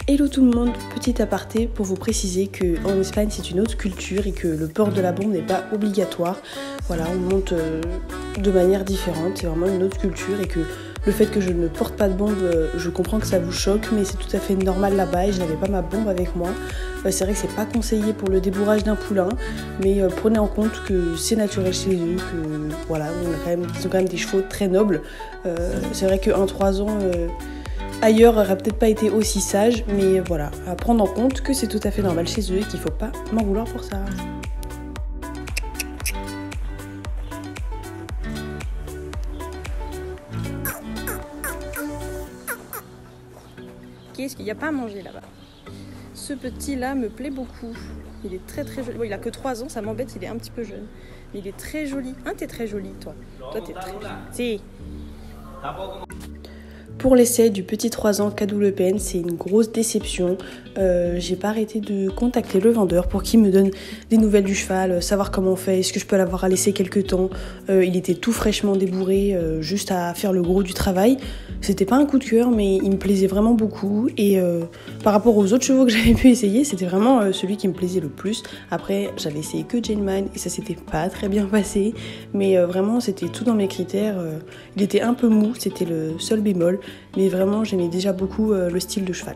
Hello tout le monde, petit aparté pour vous préciser qu'en Espagne c'est une autre culture et que le port de la bombe n'est pas obligatoire. Voilà, on monte de manière différente, c'est vraiment une autre culture et que le fait que je ne porte pas de bombe, je comprends que ça vous choque, mais c'est tout à fait normal là-bas et je n'avais pas ma bombe avec moi. C'est vrai que c'est pas conseillé pour le débourrage d'un poulain, mais prenez en compte que c'est naturel chez eux, que voilà, ils ont quand même des chevaux très nobles. C'est vrai qu'un 3 ans ailleurs n'aurait peut-être pas été aussi sage, mais voilà, à prendre en compte que c'est tout à fait normal chez eux et qu'il faut pas m'en vouloir pour ça. Qu'est-ce qu'il n'y a pas à manger là-bas? Ce petit-là me plaît beaucoup. Il est très très joli. Bon, il a que 3 ans, ça m'embête, il est un petit peu jeune. Mais il est très joli. Hein, t'es très jolie, toi. Toi, t'es très jolie. Si. Pour l'essai du petit 3 ans Cadou Le Pen, c'est une grosse déception. J'ai pas arrêté de contacter le vendeur pour qu'il me donne des nouvelles du cheval, savoir comment on fait, est-ce que je peux l'avoir à laisser quelques temps. Il était tout fraîchement débourré, juste à faire le gros du travail. C'était pas un coup de cœur, mais il me plaisait vraiment beaucoup. Et par rapport aux autres chevaux que j'avais pu essayer, c'était vraiment celui qui me plaisait le plus. Après, j'avais essayé que Jane Mine et ça s'était pas très bien passé. Mais vraiment, c'était tout dans mes critères. Il était un peu mou, c'était le seul bémol. Mais vraiment, j'aimais déjà beaucoup le style de cheval.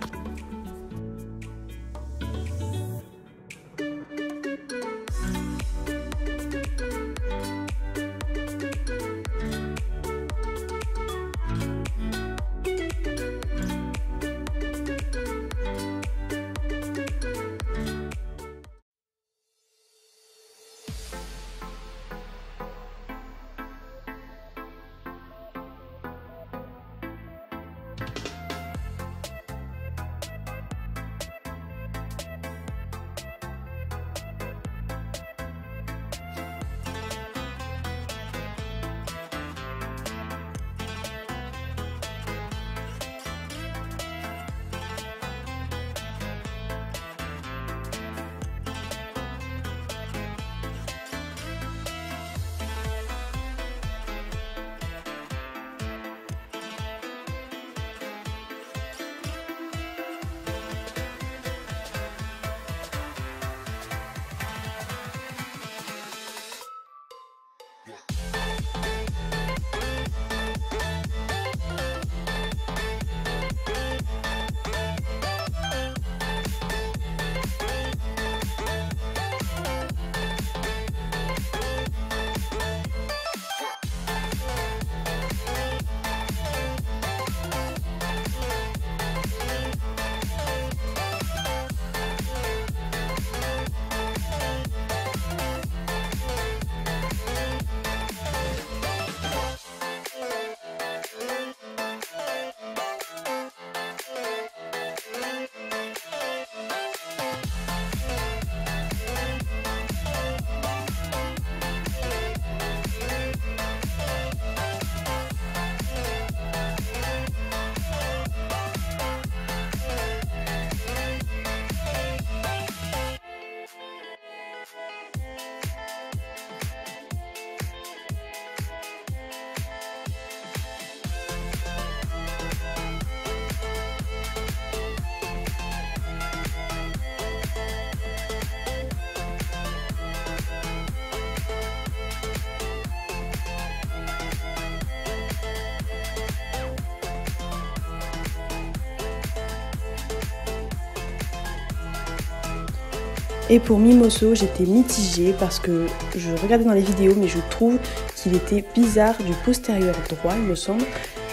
Et pour Mimoso, j'étais mitigée parce que je regardais dans les vidéos, mais je trouve qu'il était bizarre du postérieur droit, il me semble.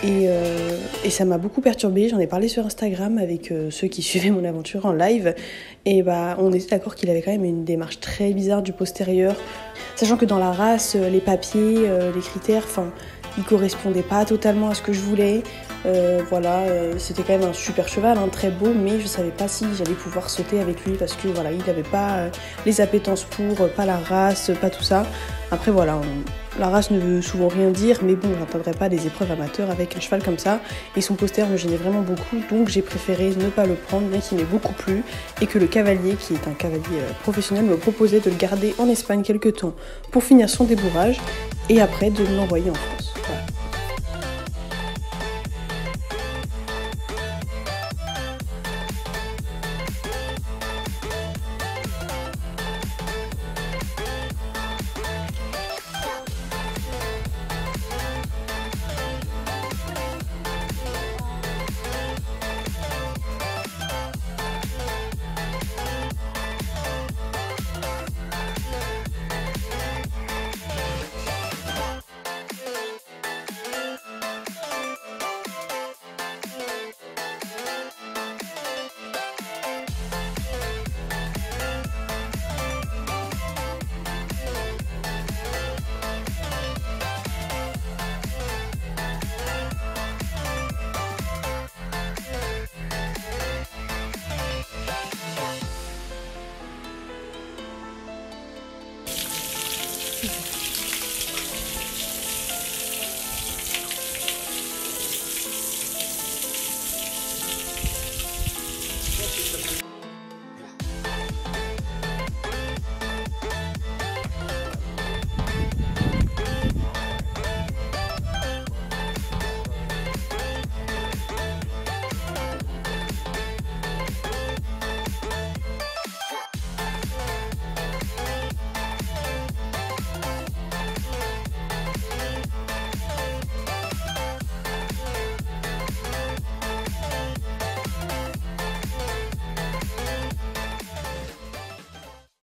Et ça m'a beaucoup perturbée. J'en ai parlé sur Instagram avec ceux qui suivaient mon aventure en live. Et on était d'accord qu'il avait quand même une démarche très bizarre du postérieur. Sachant que dans la race, les papiers, les critères, ils correspondaient pas totalement à ce que je voulais. C'était quand même un super cheval, très beau, mais je savais pas si j'allais pouvoir sauter avec lui parce que voilà, il n'avait pas les appétences pour, pas la race, pas tout ça. Après voilà, la race ne veut souvent rien dire, mais bon, j'attendrai pas des épreuves amateurs avec un cheval comme ça. Et son poster me gênait vraiment beaucoup, donc j'ai préféré ne pas le prendre, bien qu'il m'ait beaucoup plu, et que le cavalier, qui est un cavalier professionnel, me proposait de le garder en Espagne quelques temps pour finir son débourrage, et après de l'envoyer en France. Voilà.